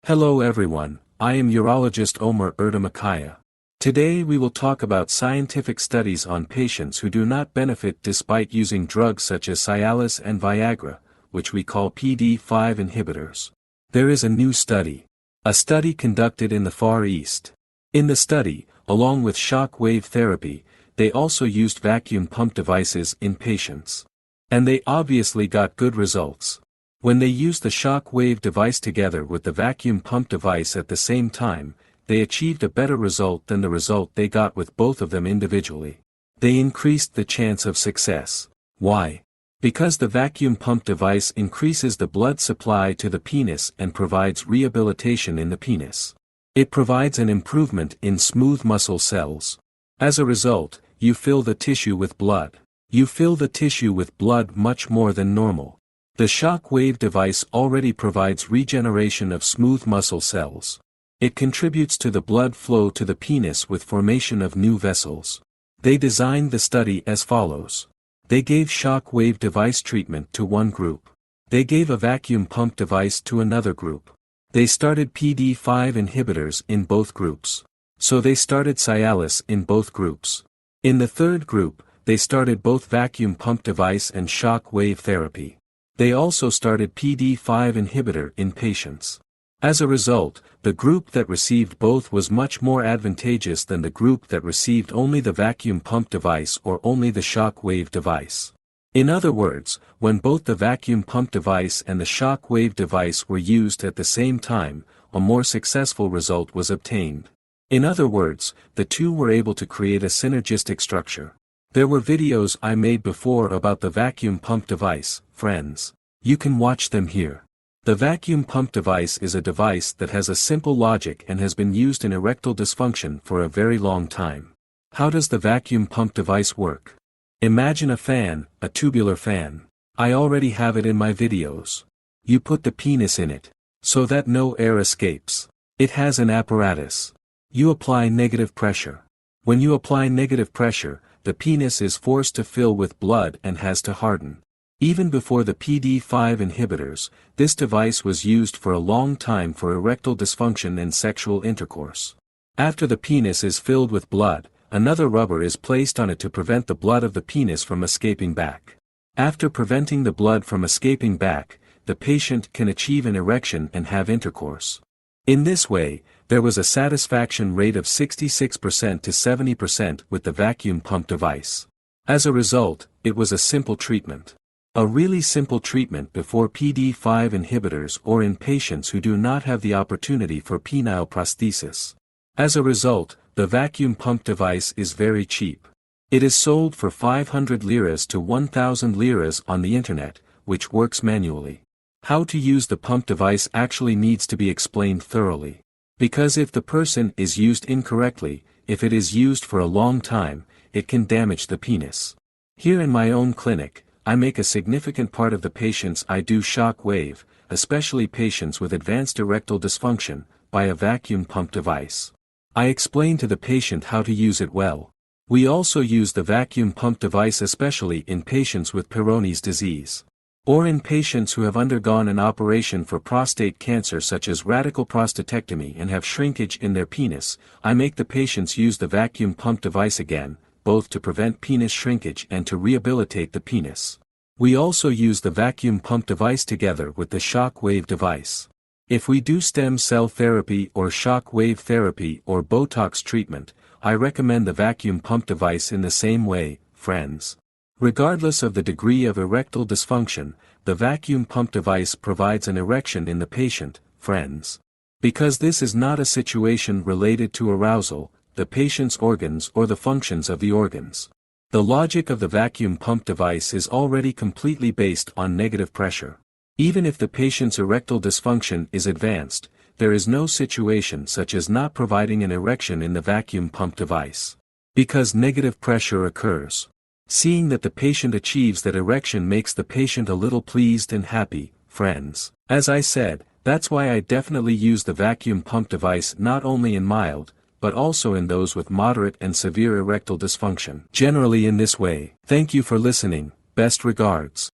Hello everyone, I am urologist Omer Erdemachaya. Today we will talk about scientific studies on patients who do not benefit despite using drugs such as Cialis and Viagra, which we call PDE5 inhibitors. There is a new study. A study conducted in the Far East. In the study, along with shock wave therapy, they also used vacuum pump devices in patients. And they obviously got good results. When they used the shock wave device together with the vacuum pump device at the same time, they achieved a better result than the result they got with both of them individually. They increased the chance of success. Why? Because the vacuum pump device increases the blood supply to the penis and provides rehabilitation in the penis. It provides an improvement in smooth muscle cells. As a result, you fill the tissue with blood. You fill the tissue with blood much more than normal. The shock wave device already provides regeneration of smooth muscle cells. It contributes to the blood flow to the penis with formation of new vessels. They designed the study as follows. They gave shock wave device treatment to one group. They gave a vacuum pump device to another group. They started PDE5 inhibitors in both groups. So they started Cialis in both groups. In the third group, they started both vacuum pump device and shock wave therapy. They also started PDE5 inhibitor in patients. As a result, the group that received both was much more advantageous than the group that received only the vacuum pump device or only the shock wave device. In other words, when both the vacuum pump device and the shock wave device were used at the same time, a more successful result was obtained. In other words, the two were able to create a synergistic structure. There were videos I made before about the vacuum pump device, friends. You can watch them here. The vacuum pump device is a device that has a simple logic and has been used in erectile dysfunction for a very long time. How does the vacuum pump device work? Imagine a fan, a tubular fan. I already have it in my videos. You put the penis in it, so that no air escapes. It has an apparatus. You apply negative pressure. When you apply negative pressure, the penis is forced to fill with blood and has to harden. Even before the PDE5 inhibitors, this device was used for a long time for erectile dysfunction and sexual intercourse. After the penis is filled with blood, another rubber is placed on it to prevent the blood of the penis from escaping back. After preventing the blood from escaping back, the patient can achieve an erection and have intercourse. In this way, there was a satisfaction rate of 66% to 70% with the vacuum pump device. As a result, it was a simple treatment. A really simple treatment before PDE5 inhibitors or in patients who do not have the opportunity for penile prosthesis. As a result, the vacuum pump device is very cheap. It is sold for 500 liras to 1000 liras on the internet, which works manually. How to use the pump device actually needs to be explained thoroughly. Because if the person is used incorrectly, if it is used for a long time, it can damage the penis. Here in my own clinic, I make a significant part of the patients I do shock wave, especially patients with advanced erectile dysfunction, by a vacuum pump device. I explain to the patient how to use it well. We also use the vacuum pump device especially in patients with Peyronie's disease. Or in patients who have undergone an operation for prostate cancer such as radical prostatectomy and have shrinkage in their penis, I make the patients use the vacuum pump device again, both to prevent penis shrinkage and to rehabilitate the penis. We also use the vacuum pump device together with the shock wave device. If we do stem cell therapy or shock wave therapy or Botox treatment, I recommend the vacuum pump device in the same way, friends. Regardless of the degree of erectile dysfunction, the vacuum pump device provides an erection in the patient, friends. Because this is not a situation related to arousal, the patient's organs or the functions of the organs. The logic of the vacuum pump device is already completely based on negative pressure. Even if the patient's erectile dysfunction is advanced, there is no situation such as not providing an erection in the vacuum pump device. Because negative pressure occurs. Seeing that the patient achieves that erection makes the patient a little pleased and happy, friends. As I said, that's why I definitely use the vacuum pump device not only in mild, but also in those with moderate and severe erectile dysfunction. Generally in this way. Thank you for listening, best regards.